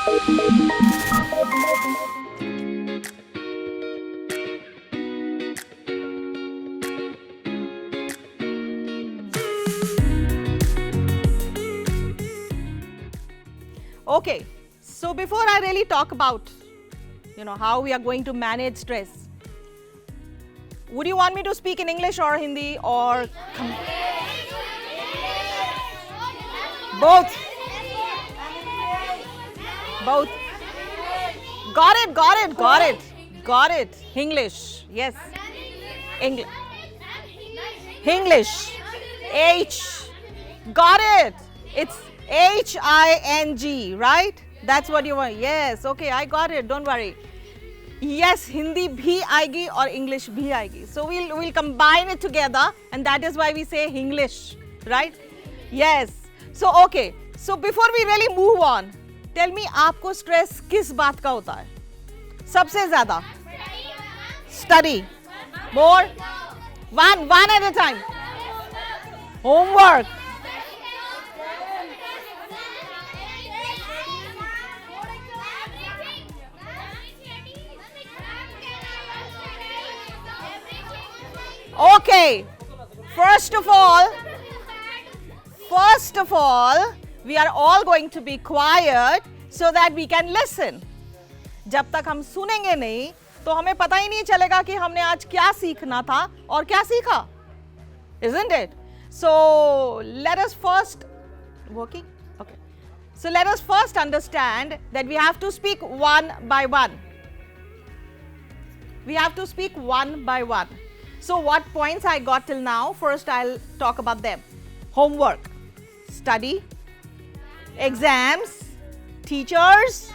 Okay, so before I really talk about, how we are going to manage stress, would you want me to speak in English or Hindi or both? Both. Got it. English, yes. English. H. Got it. It's HING, right? That's what you want. Yes, okay, I got it. Don't worry. Yes, Hindi bhi aayegi or English bhi aayegi. So we'll combine it together, and that is why we say English, right? Yes. So okay. So before we really move on, tell me, आपको stress किस बात का होता है? सबसे ज़्यादा? Study. More? One at a time. Homework. Okay, first of all, we are all going to be quiet so that we can listen. जब तक हम सुनेंगे नहीं, तो हमें पता ही नहीं चलेगा कि हमने आज क्या सीखना था और क्या सीखा. Isn't it? So let us first understand that we have to speak one by one. So what points I got till now? First I'll talk about them. Homework, study, exams, teachers,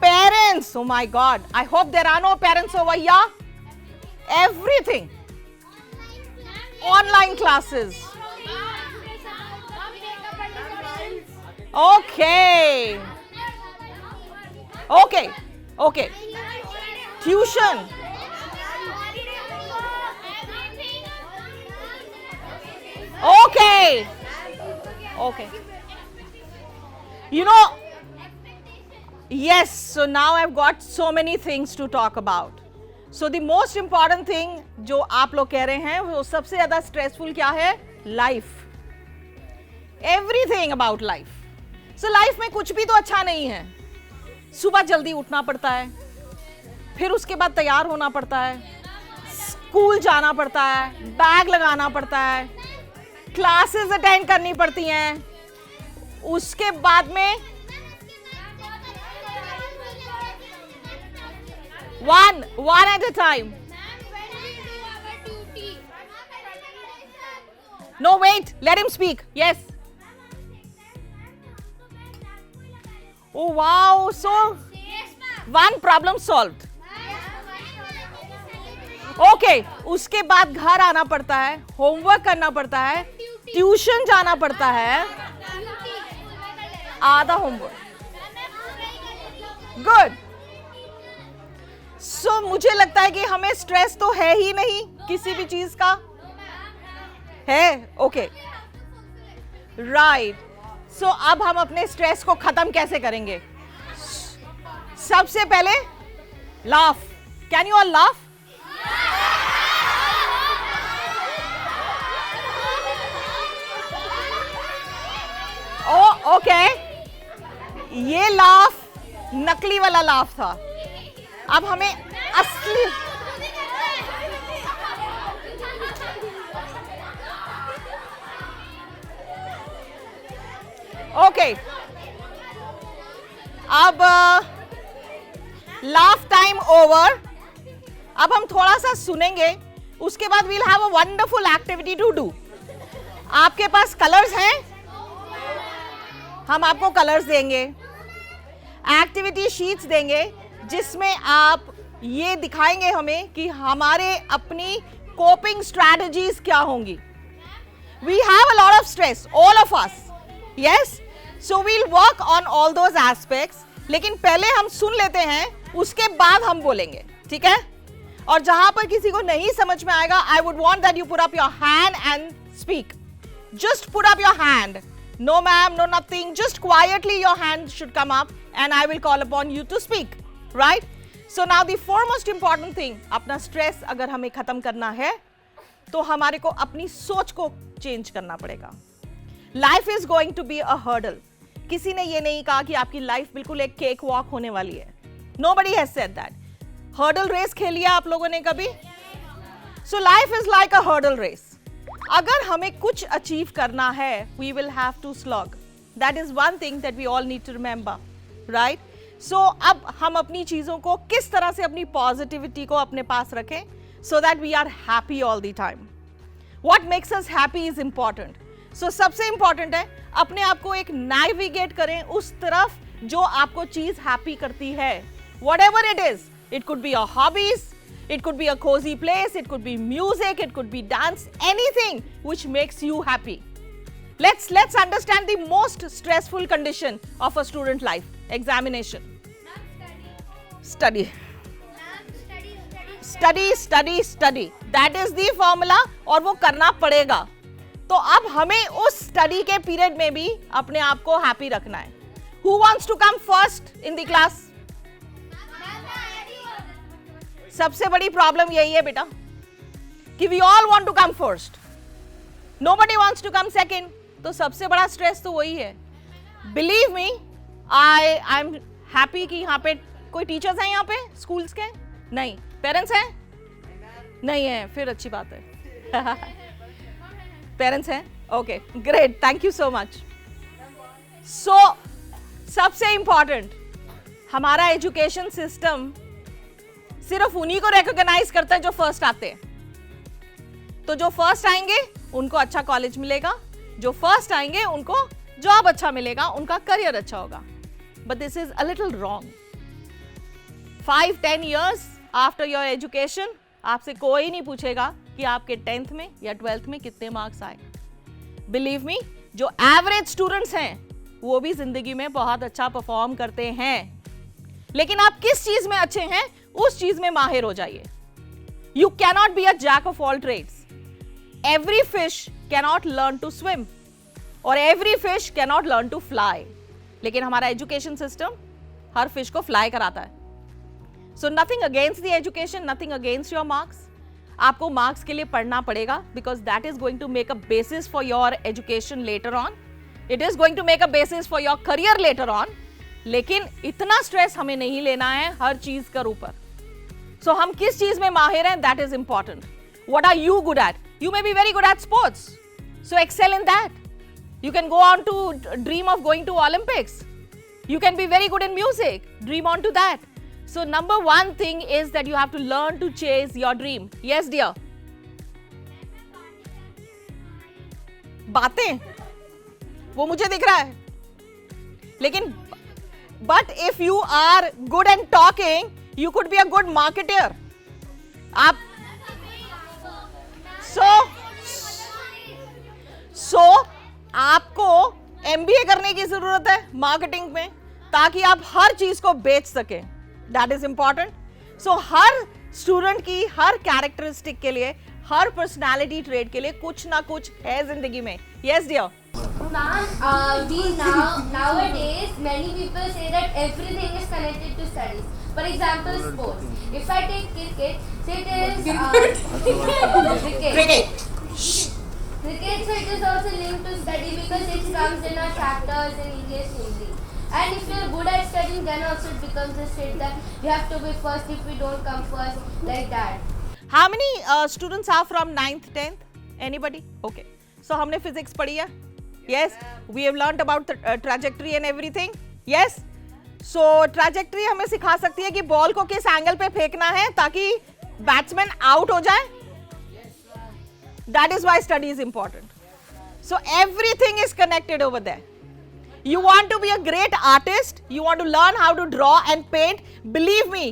parents. Oh my God, I hope there are no parents over here. Everything. Online classes. Okay. Tuition. Okay. Yes, so now I've got so many things to talk about. So the most important thing जो आप लोग कह रहे हैं वो सबसे ज़्यादा stressful क्या है? Life. Everything about life. So life में कुछ भी तो अच्छा नहीं है. सुबह जल्दी उठना पड़ता है, फिर उसके बाद तैयार होना पड़ता है, स्कूल जाना पड़ता है, बैग लगाना पड़ता है, क्लासेस अटेंड करनी पड़ती हैं, उसके बाद में one at a time. No, wait, let him speak. Yes. Oh wow, so one problem solved. Okay, उसके बाद घर आना पड़ता है, होमवर्क करना पड़ता है, ट्यूशन जाना पड़ता है, आधा होमवर्क. गुड. सो मुझे लगता है कि हमें स्ट्रेस तो है ही नहीं किसी भी चीज का. है? Okay, right. सो अब हम अपने स्ट्रेस को खत्म कैसे करेंगे? सबसे पहले laugh. Can you all laugh? Okay, ये लाफ नकली वाला लाफ था. अब हमें असली ओके. अब लाफ टाइम ओवर. अब हम थोड़ा सा सुनेंगे, उसके बाद we'll have a wonderful activity to do. आपके पास कलर्स हैं? हम आपको कलर्स देंगे, एक्टिविटी शीट्स देंगे, जिसमें आप ये दिखाएंगे हमें कि हमारे अपनी कोपिंग स्ट्रैटेजीज क्या होंगी. We have a lot of stress, all of us. Yes, so we'll work on all those aspects. लेकिन पहले हम सुन लेते हैं, उसके बाद हम बोलेंगे, ठीक है? और जहां पर किसी को नहीं समझ में आएगा, I would want that you put up your hand and speak. Just put up your hand. No ma'am, no nothing. Just quietly your hand should come up and I will call upon you to speak. Right? So now the foremost important thing, अपना stress अगर हमें खत्म करना है तो हमारे को अपनी सोच को चेंज करना पड़ेगा. Life is going to be a hurdle. किसी ने ये नहीं कहा कि आपकी लाइफ बिल्कुल एक केक वॉक होने वाली है. Nobody has said that. Hurdle race खेलिया आप लोगों ने कभी? So life is like a hurdle race. अगर हमें कुछ अचीव करना है, we will have to slog. That is one thing that we all need to remember, right? So अब हम अपनी चीजों को किस तरह से अपनी पॉजिटिविटी को अपने पास रखें, so that we are happy all the time. What makes us happy is important. So सबसे important है अपने आप को एक navigate करें उस तरफ जो आपको चीज happy करती है. Whatever it is, it could be your hobbies, it could be a cozy place, it could be music, it could be dance, anything which makes you happy. Let's understand the most stressful condition of a student life. Examination. Study. Study. That is the formula और वो करना पड़ेगा. तो अब हमें उस study के period में भी अपने आप को happy रखना है. Who wants to come first in the class? सबसे बड़ी प्रॉब्लम यही है बेटा कि we all want to come first. Nobody wants to come second. तो सबसे बड़ा स्ट्रेस तो वही है. Believe me, I'm happy कि यहाँ पे कोई टीचर्स हैं यहाँ पे स्कूल्स के? नहीं. पेरेंट्स हैं? नहीं है. फिर अच्छी बात है. पेरेंट्स हैं? Okay, great. Thank you so much. So सबसे इंपॉर्टेंट, हमारा एजुकेशन सिस्टम सिर्फ उन्हीं को रिकॉग्नाइज करता है जो फर्स्ट आते हैं. तो जो फर्स्ट आएंगे उनको अच्छा कॉलेज मिलेगा, जो फर्स्ट आएंगे उनको जॉब अच्छा मिलेगा, उनका करियर अच्छा होगा. But this is a little wrong. 5-10 years after your education आपसे कोई नहीं पूछेगा कि आपके 10th में या 12th में कितने मार्क्स आए. बिलीव मी, जो एवरेज स्टूडेंट्स हैं वो भी जिंदगी में बहुत अच्छा परफॉर्म करते हैं. लेकिन आप किस चीज में अच्छे हैं उस चीज में माहिर हो जाइए. You cannot be a jack of all trades. Every fish cannot learn to swim और every fish cannot learn to fly. लेकिन हमारा एजुकेशन सिस्टम हर फिश को फ्लाई कराता है. So nothing against the education, nothing against your marks. आपको marks के लिए पढ़ना पड़ेगा because that is going to make a basis for your education later on. It is going to make a basis for your career later on. लेकिन इतना stress हमें नहीं लेना है हर चीज के ऊपर. सो हम किस चीज में माहिर हैं, that is important. What are you good at? You may be very good at sports, so excel in that. You can go on to dream of going to Olympics. You can be very good in music. Dream on to that. So number one thing is that you have to learn to chase your dream. Yes, dear. बातें वो मुझे दिख रहा है. लेकिन but if you are good at talking, you could be a good marketer. आप so आपको MBA करने की जरूरत है मार्केटिंग में ताकि आप हर चीज को बेच सकें. That is important. So her student की हर कैरेक्टरिस्टिक के लिए, हर पर्सनालिटी ट्रेट के लिए कुछ ना कुछ है जिंदगी में. Yes dear. Nowadays many people say that everything is connected to studies. For example, sports. If I take cricket, say it is cricket. Cricket, so it is also linked to study because it comes in our chapters in English only. And if you are good at studying, then also it becomes a state that you have to be first. If we don't come first, like that. How many students are from 9th, 10th? Anybody? Okay. So हमने physics पढ़ी है? Yes. We have learnt about the trajectory and everything. Yes. So trajectory हमें सिखा सकती है कि ball को किस एंगल पे फेंकना है ताकि बैट्समैन आउट हो जाए. That is why study is important. So everything is connected over there. You want to be a great artist, you want to learn how to draw and paint. Believe me,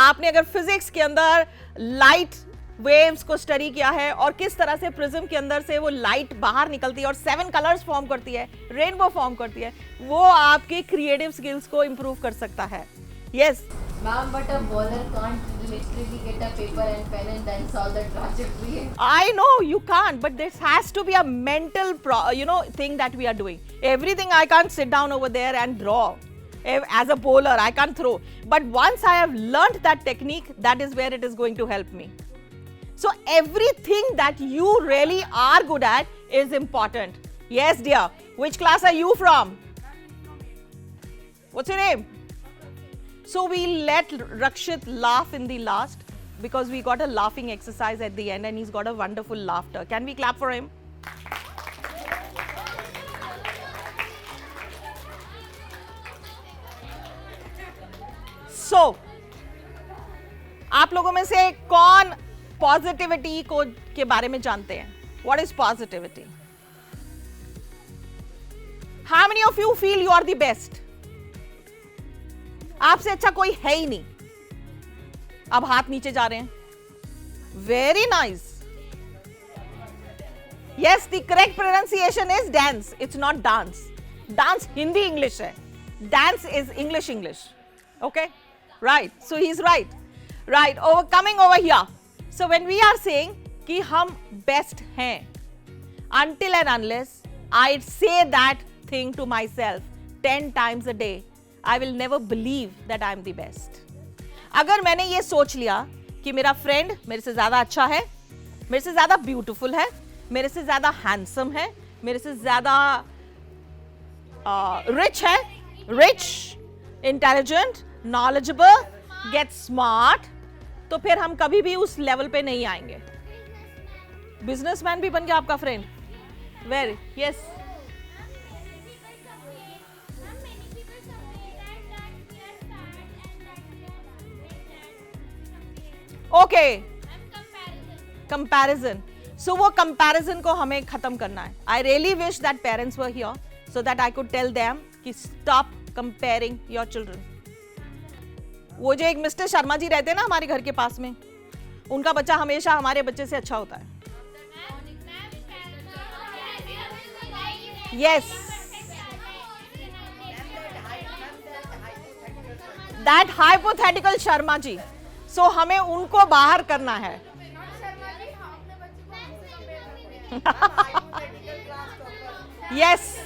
आपने अगर physics के अंदर light waves को study किया है और किस तरह से प्रिज्म के अंदर से वो लाइट बाहर निकलती है और 7 कलर्स फॉर्म करती है, रेनबो फॉर्म करती है, वो आपके क्रिएटिव स्किल्स को इंप्रूव कर सकता है. Yes. Ma'am, but a bowler can't literally get a paper and pen and then solve the trajectory. I know you can't, but there has to be a mental thing that we are doing. Everything I can't sit down over there and draw. As a bowler, I can't throw. But once I have learnt that technique, that is where it is going to help me. So everything that you really are good at is important. Yes, dear. Which class are you from? What's your name? So we let Rakshit laugh in the last because we got a laughing exercise at the end and he's got a wonderful laughter. Can we clap for him? So, आप लोगों में से कौन positivity को के बारे में जानते हैं? What is positivity? How many of you feel you are the best? आपसे अच्छा कोई है ही नहीं. अब हाथ नीचे जा रहे हैं. Very nice. Yes, the correct pronunciation is dance. It's not dance. Dance Hindi English है. Dance is English. Okay? Right. So he's right. Right. Coming over here. So when we are saying कि हम best हैं, until and unless I say that thing to myself 10 times a day, I will never believe that I am the best. अगर मैंने ये सोच लिया कि मेरा फ्रेंड मेरे से ज्यादा अच्छा है, मेरे से ज्यादा ब्यूटीफुल है, मेरे से ज्यादा हैंडसम है, मेरे से ज्यादा रिच है, rich, intelligent, knowledgeable, gate smart, तो फिर हम कभी भी उस लेवल पे नहीं आएंगे. बिजनेसमैन भी बन गया आपका friend. Very yes. Okay, comparison. So वो कंपैरिजन को हमें खत्म करना है. I really wish that parents were here so that I could tell them कि स्टॉप कंपेयरिंग योर चिल्ड्रन. वो जो एक मिस्टर शर्मा जी रहते हैं ना हमारे घर के पास में, उनका बच्चा हमेशा हमारे बच्चे से अच्छा होता है. Yes, that hypothetical Sharma ji. सो हमें उनको बाहर करना है. Yes,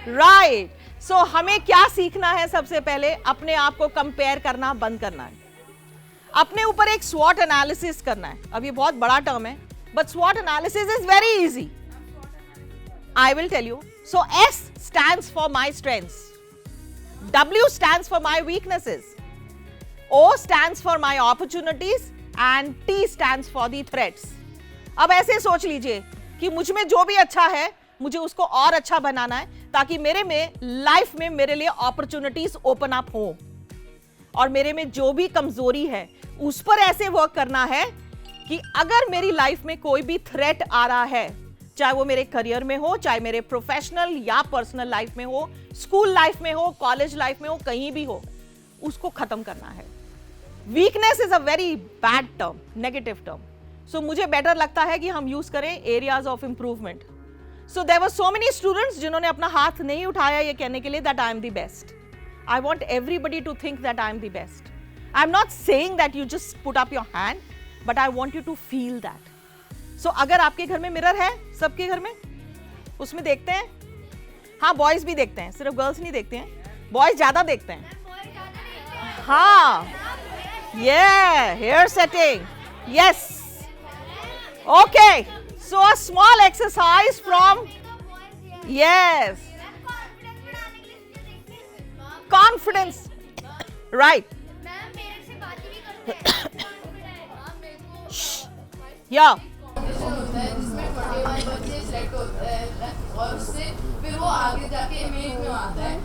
right. सो हमें क्या सीखना है? सबसे पहले अपने आप को कंपेयर करना बंद करना है. अपने ऊपर एक स्वॉट एनालिसिस करना है. अब ये बहुत बड़ा टर्म है, बट स्वॉट analysis is very easy. I will tell you. So S stands for my strengths, W stands for my weaknesses, O stands for my opportunities and T stands for the threats. अब ऐसे सोच लीजिए कि मुझ में जो भी अच्छा है मुझे उसको और अच्छा बनाना है ताकि मेरे में लाइफ में मेरे लिए अपॉर्चुनिटीज ओपन अप हो, और मेरे में जो भी कमजोरी है उस पर ऐसे वर्क करना है कि अगर मेरी लाइफ में कोई भी थ्रेट आ रहा है, चाहे वो मेरे करियर में हो, चाहे मेरे प्रोफेशनल या पर्सनल लाइफ में हो, स्कूल लाइफ में हो, कॉलेज लाइफ में हो, कहीं भी हो, उसको खत्म करना है. Weakness is a very bad term, negative term. So मुझे बेटर लगता है कि हम यूज करें areas of improvement. So there were so many students जिन्होंने अपना हाथ नहीं उठाया ये कहने के लिए that I am the best. I want everybody to think that I am the best. I am not saying that you just put up your hand, but I want you to feel that. So अगर आपके घर में mirror है, सबके घर में, उसमें देखते हैं. हाँ, बॉयज भी देखते हैं, सिर्फ गर्ल्स नहीं देखते हैं. बॉयज ज्यादा देखते हैं. हाँ, yeah, hair setting. Yes. Okay. So a small exercise from, yes, confidence. Right. Yeah. और उससे फिर वो आगे जाके इमेज में आता है.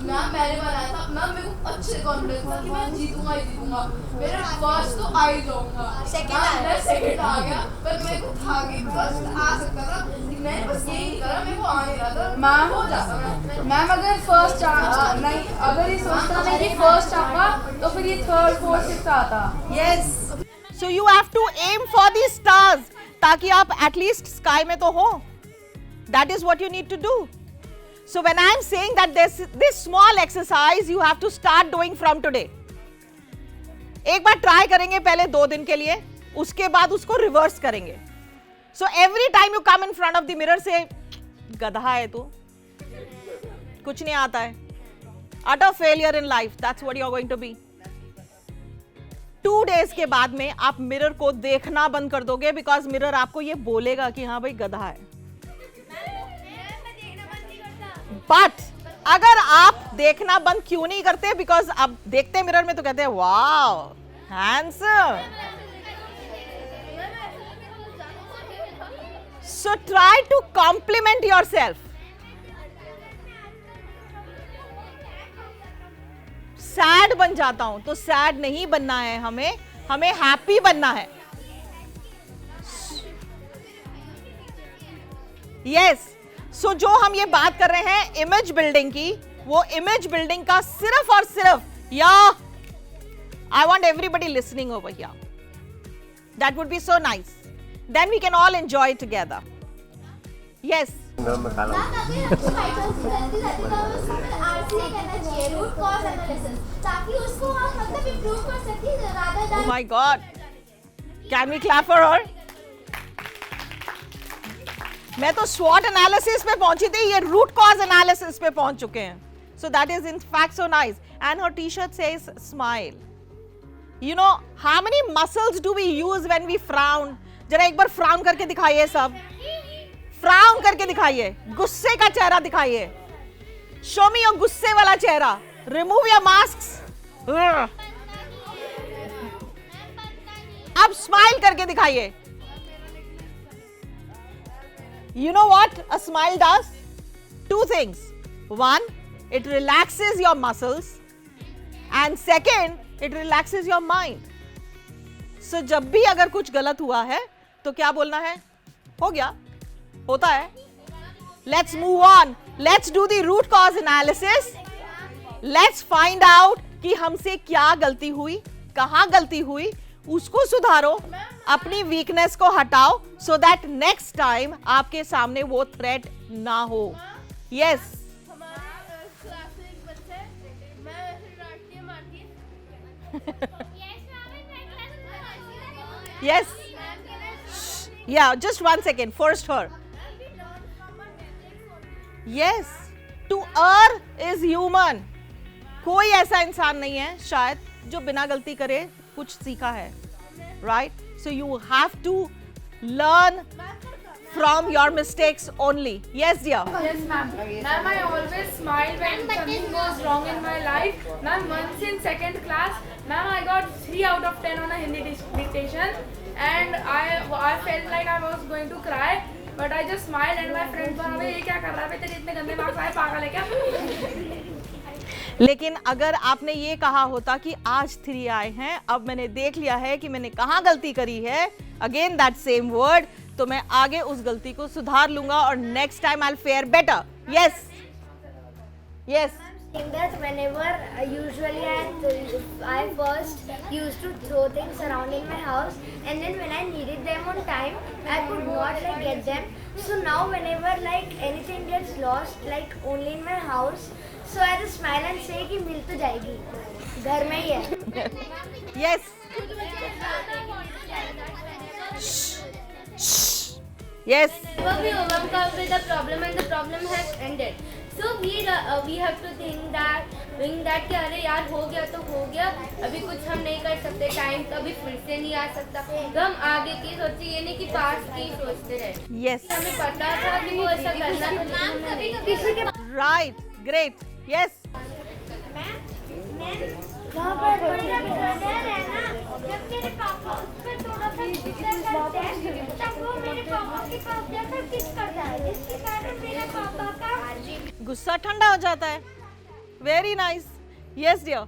मैम मैंने बनाया था, मैम मेरे को अच्छे कॉन्फिडेंस था कि मैं जीतूंगा ही जीतूंगा. मेरा फर्स्ट तो आ ही जाऊंगा. सेकंड आ गया, पर मेरे को था कि फर्स्ट आ सकता था. मैंने बस यही नहीं करा, मेरे को आ नहीं रहा था. मैम हो जाता. मैम अगर फर्स्ट नहीं, अगर ये सोचता नहीं कि फर्स्ट आऊंगा तो फिर ये थर्ड फोर्थ फिफ्थ आता. Yes. So you have to aim for the stars ताकि आप एटलीस्ट स्काई में तो हो. That is what you need to do. So when I am saying that this small exercise you have to start doing from today. एक बार try करेंगे पहले 2 दिन के लिए, उसके बाद उसको रिवर्स करेंगे. So every time you come in front of the mirror say, गधा है तू, कुछ नहीं आता है. Utter failure in life, that's what you are going to be. 2 days के बाद में आप मिरर को देखना बंद कर दोगे, बिकॉज मिरर आपको ये बोलेगा कि हाँ भाई गधा है. बट अगर आप देखना बंद क्यों नहीं करते, बिकॉज आप देखते मिरर में तो कहते हैं wow handsome. So try to compliment yourself. Sad बन जाता हूं तो सैड नहीं बनना है, हमें हैप्पी बनना है. यस. सो जो हम ये बात कर रहे हैं इमेज बिल्डिंग की, वो इमेज बिल्डिंग का सिर्फ और सिर्फ, या I want everybody listening over here, that would be so nice, then we can all enjoy together. Yes. Oh my God! Can we clap for her? मैं तो SWOT एनालिसिस पे पहुंची थी, ये रूट कॉज एनालिसिस पे पहुंच चुके हैं. So that is in fact so nice. And her t-shirt says smile. You know how many muscles do we use when we frown? जरा एक बार फ्राउन करके दिखाइए सब. फ्राउन करके दिखाइए, गुस्से का चेहरा दिखाइए. Show me your गुस्से वाला चेहरा. Remove your masks. अब स्माइल करके दिखाइए. You know what a smile does? 2 things. 1, it relaxes your muscles, and second, it relaxes your mind. So जब भी अगर कुछ गलत हुआ है तो क्या बोलना है? हो गया, होता है. Let's move on. Let's do the root cause analysis. Let's find out कि हमसे क्या गलती हुई, कहाँ गलती हुई, उसको सुधारो, अपनी वीकनेस को हटाओ, सो दैट नेक्स्ट टाइम आपके सामने वो थ्रेट ना हो. यस. यस. या just 1 second. First her. Yes. To err is human. कोई ऐसा इंसान नहीं है शायद जो बिना गलती करे कुछ सीखा है. Right? So you have to learn from your mistakes only. Yes, dear. Yes, ma'am. Ma'am, I always smile when something goes wrong in my life. Ma'am, once in 2nd class, ma'am, I got 3 out of 10 on a Hindi dictation, and I felt like I was going to cry, but I just smiled, and my friend बोला भाई ये क्या कर रहा है, तेरे इतने गंदे मार्क्स आए, पागल है क्या? लेकिन अगर आपने ये कहा होता कि आज 3 आए हैं, अब मैंने देख लिया है कि मैंने कहाँ गलती करी है, अगेन दैट सेम वर्ड, तो मैं आगे उस गलती को सुधार लूंगा और next time I will fair better. Yes. Yes. That whenever usually I first used to throw things around in my house, and then when I needed them on time I could not like get them. So now whenever like anything gets lost like only in my house, so I just smile and say कि मिल तो जाएगी, घर में ही है. Yes. Yes. Whenever we overcome with the problem and the problem has ended, so we have to think that कि अरे यार हो गया तो हो गया, अभी कुछ हम नहीं कर सकते, टाइम कभी फिर से नहीं आ सकता, तो हम आगे की सोचते, ये नहीं कि पास्ट की सोचते रहे. Yes. हमें पता था कि वो ऐसा करना था, किसी के Right. Great. Yes. वहाँ पर बढ़िया ब्रदर है ना, जब मेरे पापा उस पर थोड़ा सा गुस्सा करते हैं, तब वो मेरे पापा के पास जाकर किस करता है, जिसके कारण मेरे पापा का गुस्सा ठंडा हो जाता है. Very nice. Yes dear.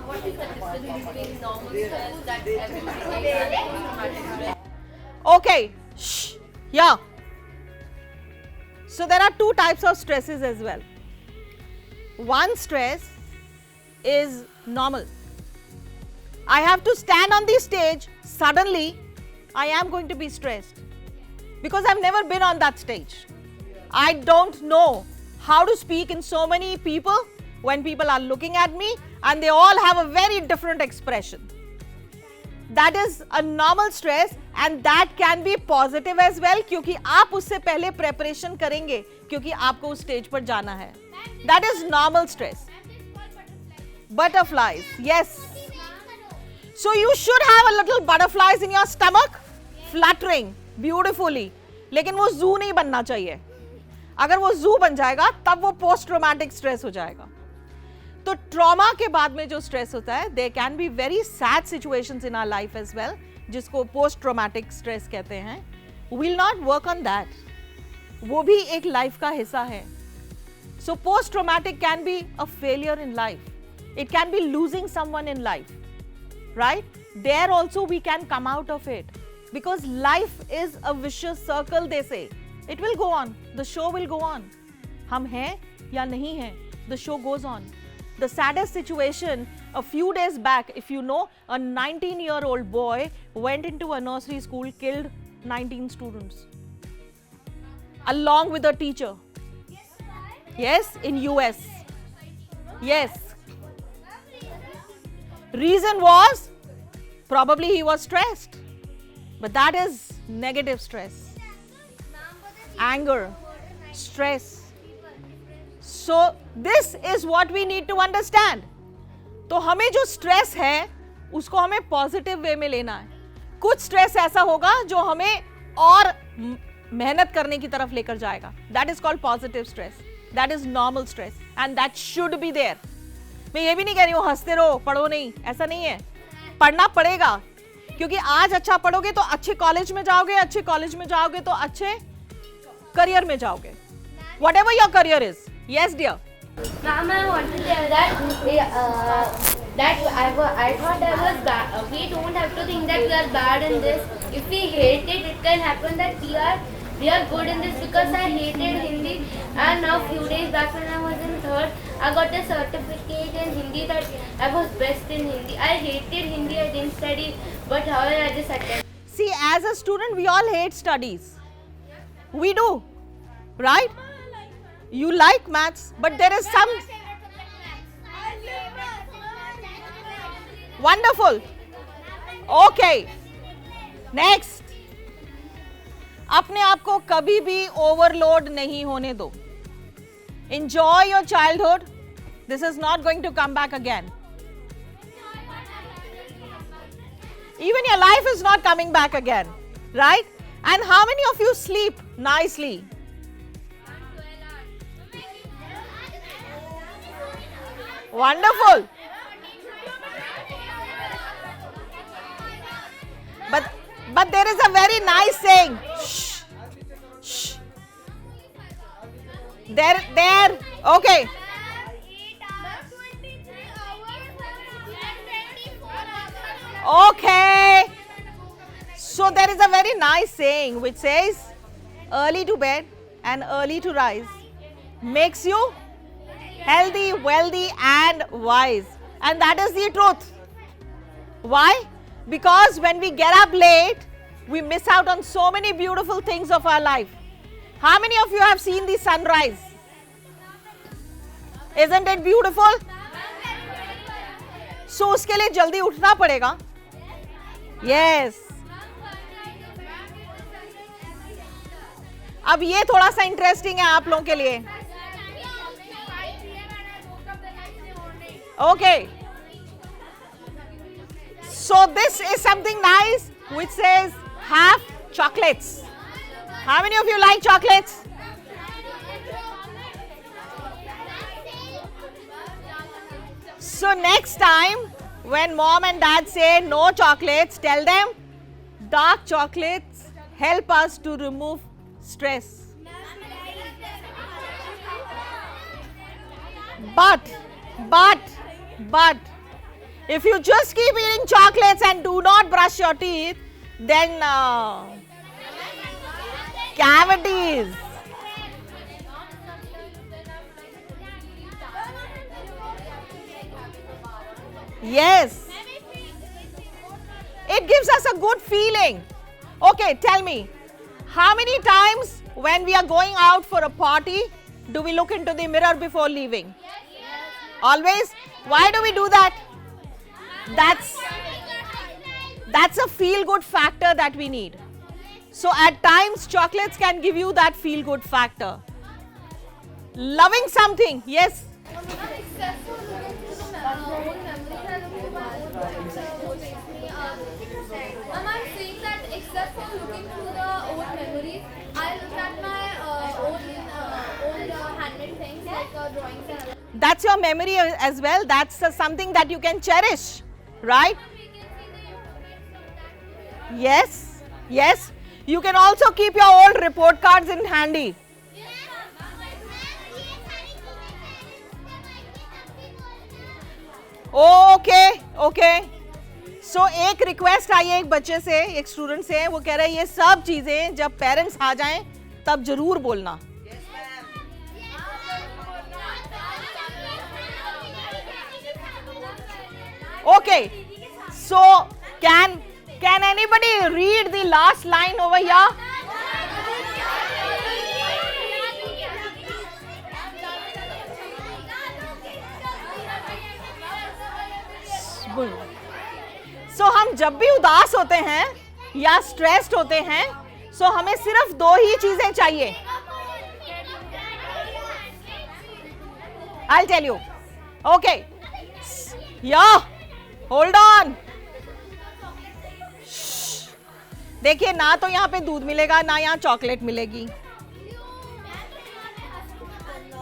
What is the difference between normal stress that everybody takes and post-traumatic stress? Okay. Shh. Yeah. So there are 2 types of stresses as well. One stress is normal. I have to stand on the stage, suddenly I am going to be stressed because I've never been on that stage. I don't know how to speak in so many people when people are looking at me and they all have a very different expression. That is a normal stress and that can be positive as well क्योंकि आप उससे पहले preparation करेंगे क्योंकि आपको उस stage पर जाना है. That is normal stress. Butterflies, yes. So you should have a little butterflies in your stomach, fluttering beautifully. लेकिन वो zoo नहीं बनना चाहिए. अगर वो zoo बन जाएगा तब वो post traumatic stress हो जाएगा. तो ट्रॉमा के बाद में जो स्ट्रेस होता है, there can be very sad situations in our life as well, जिसको पोस्ट ट्रॉमेटिक स्ट्रेस कहते हैं. We'll not work on that. वो भी एक लाइफ का हिस्सा है. So post traumatic can be a failure in life. It can be losing someone in life, right? There also we can come out of it because life is a vicious circle. They say it will go on. The show will go on. हम हैं या नहीं हैं? The show goes on. The saddest situation a few days back, if you know, a 19-year-old boy went into a nursery school, killed 19 students along with a teacher. Yes, in US. Yes. Reason was probably he was stressed, but that is negative stress. Anger, stress. So this is what we need to understand. तो हमें जो stress है उसको हमें positive way में लेना है. कुछ स्ट्रेस ऐसा होगा जो हमें और मेहनत करने की तरफ लेकर जाएगा. That is called positive stress. That is normal stress and that should be there. मैं ये भी नहीं कह रही हूँ हंसते रहो पढ़ो नहीं, ऐसा नहीं है. पढ़ना पड़ेगा क्योंकि आज अच्छा पढ़ोगे तो अच्छे कॉलेज में जाओगे, अच्छे कॉलेज में जाओगे तो अच्छे करियर में जाओगे. Whatever your career is. Yes, dear. Ma'am, I want to tell that I thought I was bad. We don't have to think that we are bad in this. If we hate it, it can happen that we are good in this because I hated Hindi. And now few days back when I was in third, I got a certificate in Hindi that I was best in Hindi. I hated Hindi. I didn't study, but however I just attended. See, as a student, we all hate studies. We do, right? You like maths, but there is some. Wonderful. Okay. Next. अपने आप को कभी भी overload नहीं होने दो. Enjoy your childhood. This is not going to come back again. Even your life is not coming back again, right? And how many of you sleep nicely? Wonderful. But there is a very nice saying. Shh. Shh. There. Okay. Okay. So there is a very nice saying which says, early to bed and early to rise makes you healthy, wealthy and wise. And that is the truth. Why? Because when we get up late, we miss out on so many beautiful things of our life. How many of you have seen the sunrise? Isn't it beautiful? So उसके लिए जल्दी उठना पड़ेगा. Yes. अब ये थोड़ा सा interesting है आप लोगों के लिए. Okay. So this is something nice which says have chocolates. How many of you like chocolates? So next time when mom and dad say no chocolates, tell them dark chocolates help us to remove stress. But if you just keep eating chocolates and do not brush your teeth, then cavities. Yes. It gives us a good feeling. Okay, tell me, how many times when we are going out for a party, Do we look into the mirror before leaving? Always? Why do we do that? That's a feel-good factor that we need. So at times, chocolates can give you that feel-good factor. Loving something, yes? I'm saying that except for looking through the old memories, I look at my old handmade things like drawings and other. That's your memory as well. That's something that you can cherish, right? Yes, yes. You can also keep your old report cards in handy. Okay okay so एक request आई है एक बच्चे से, एक student से, वो कह रहे हैं ये सब चीजें जब पेरेंट्स आ जाएं तब जरूर बोलना. Okay so can anybody read the last line over here? सो हम जब भी उदास होते हैं या स्ट्रेस्ड होते हैं, सो हमें सिर्फ दो ही चीजें चाहिए. I'll tell you. Okay. Yeah. Hold on. देखिए, ना तो यहाँ पे दूध मिलेगा, ना यहाँ चॉकलेट मिलेगी.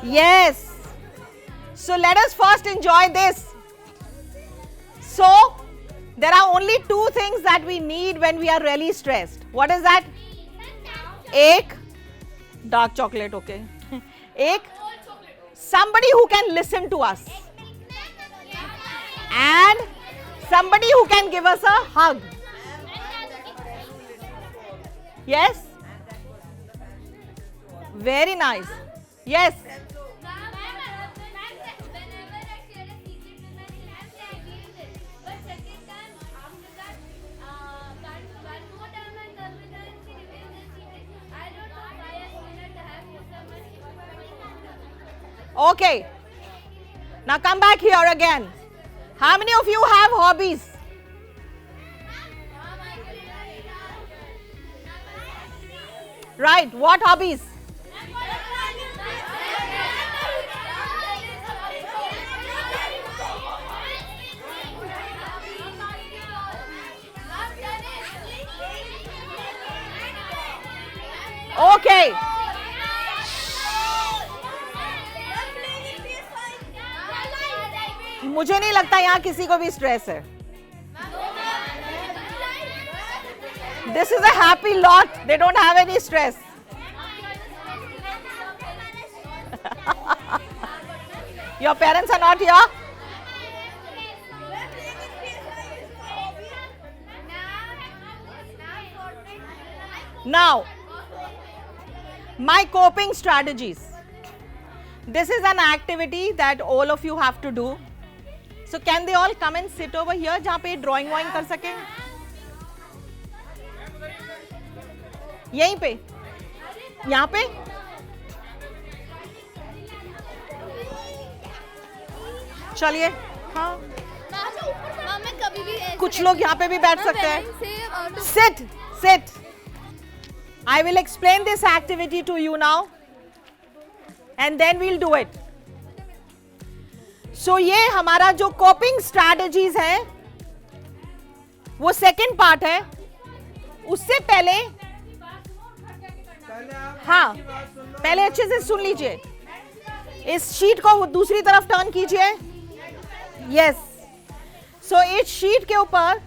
Yes. So let us first enjoy this. So there are only two things that we need when we are really stressed. What is that? एक dark chocolate, okay. एक somebody who can listen to us, and somebody who can give us a hug. Yes? Very nice. Yes. Okay. Now come back here again. How many of you have hobbies? Right. What hobbies? Okay. मुझे नहीं लगता यहाँ किसी को भी stress है. This is a happy lot. They don't have any stress. Your parents are not here? Now, my coping strategies. This is an activity that all of you have to do. So can they all come and sit over here जहाँ पे drawing कर सकें? यहीं पे, यहाँ पे. चलिए, हाँ. कुछ लोग यहाँ पे भी बैठ सकते हैं. Sit, sit. I will explain this activity to you now, and then we'll do it. So ये हमारा जो coping strategies है, वो second part है. उससे पहले, हाँ, पहले अच्छे से सुन लीजिए. इस शीट को दूसरी तरफ टर्न कीजिए. यस. सो इस शीट के ऊपर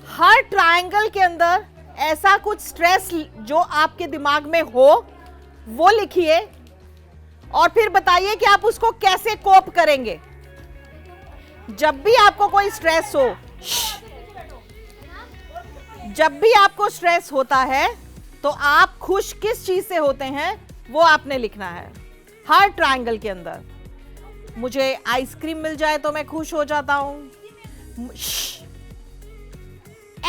हर ट्रायंगल के अंदर ऐसा कुछ स्ट्रेस जो आपके दिमाग में हो वो लिखिए और फिर बताइए कि आप उसको कैसे कोप करेंगे. जब भी आपको कोई स्ट्रेस हो, जब भी आपको स्ट्रेस होता है तो आप खुश किस चीज से होते हैं वो आपने लिखना है. हर ट्रायंगल के अंदर मुझे आइसक्रीम मिल जाए तो मैं खुश हो जाता हूं.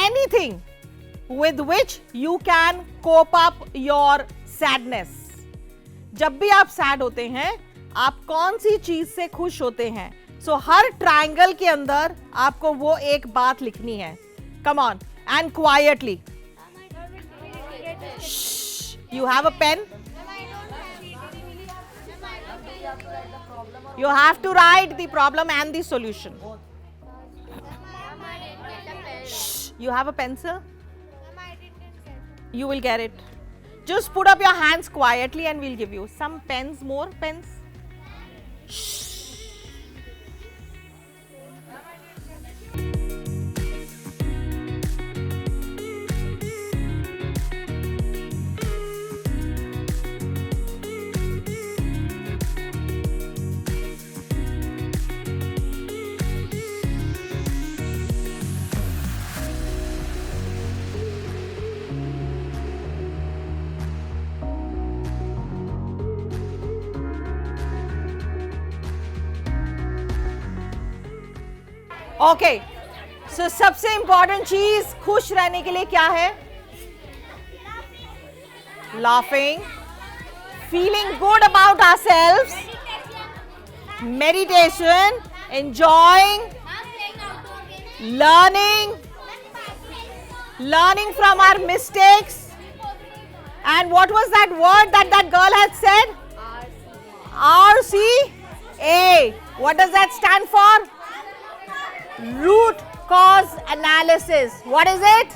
Anything with which you can cope up your sadness. जब भी आप सैड होते हैं आप कौन सी चीज से खुश होते हैं? सो हर ट्रायंगल के अंदर आपको वो एक बात लिखनी है. Come on and quietly. You have a pen? You have to write the problem and the solution. Shh. You have a pencil? You will get it. Just put up your hands quietly and we'll give you some pens, more pens. Shh. Okay so सबसे important चीज खुश रहने के लिए क्या है? Laughing, feeling good about ourselves, meditation, enjoying, learning from our mistakes. And what was that word that girl had said? RCA. What does that stand for? Root cause analysis. What is it?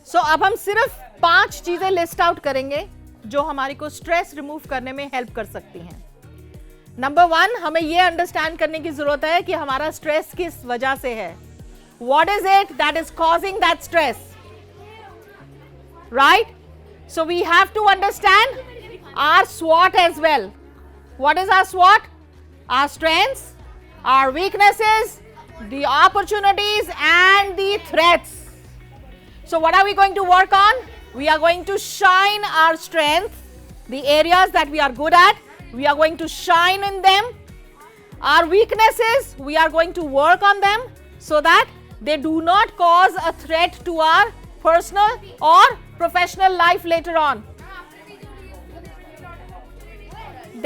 So अब हम सिर्फ 5 चीजें list out करेंगे जो हमारी को stress remove करने में हेल्प कर सकती हैं. नंबर 1, हमें ये अंडरस्टैंड करने की जरूरत है कि हमारा स्ट्रेस किस वजह से है. What is it that is causing that stress? Right? So we have to understand our SWOT as well. What is our SWOT? Our strengths, our weaknesses, the opportunities and the threats. So what are we going to work on? We are going to shine our strengths, the areas that we are good at. We are going to shine in them. Our weaknesses, we are going to work on them so that they do not cause a threat to our personal or professional life later on.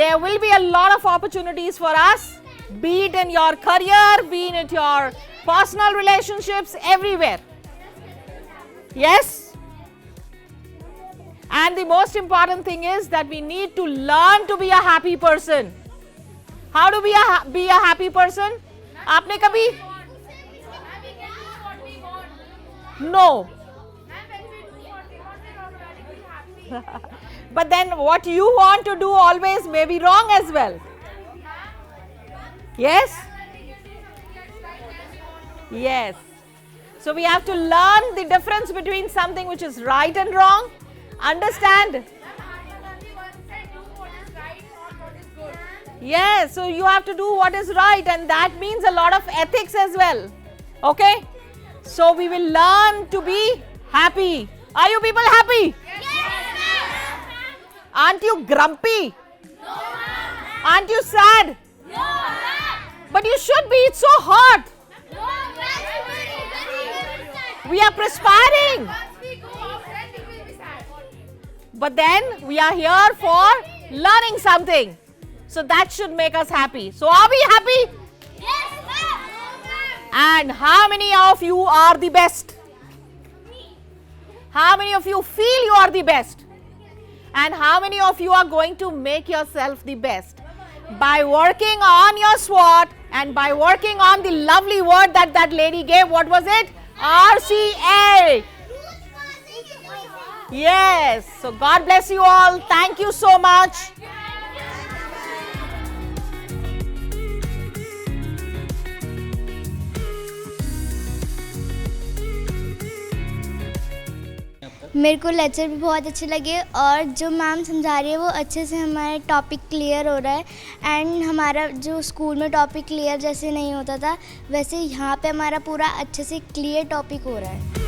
There will be a lot of opportunities for us, be it in your career, be it in your personal relationships, everywhere. Yes? And the most important thing is that we need to learn to be a happy person. How to be a happy person? आपने कभी? No. But then what you want to do always may be wrong as well. Yes? Yes. So we have to learn the difference between something which is right and wrong. Understand? Yes, so you have to do what is right, and that means a lot of ethics as well. Okay? So we will learn to be happy. Are you people happy? Aren't you grumpy? No. Aren't you sad? No. But you should be, it's so hot. No. We are perspiring. But then we are here for learning something. So that should make us happy. So are we happy? Yes, ma'am. And how many of you are the best? How many of you feel you are the best? And how many of you are going to make yourself the best? By working on your SWOT and by working on the lovely word that lady gave. What was it? RCA. Yes. So God bless you all. Thank you so much. मेरे को lecture भी बहुत अच्छे लगे और जो ma'am समझा रही है वो अच्छे से हमारे टॉपिक क्लियर हो रहा है. एंड हमारा जो स्कूल में टॉपिक क्लियर जैसे नहीं होता था वैसे यहाँ पे हमारा पूरा अच्छे से क्लियर टॉपिक हो रहा है.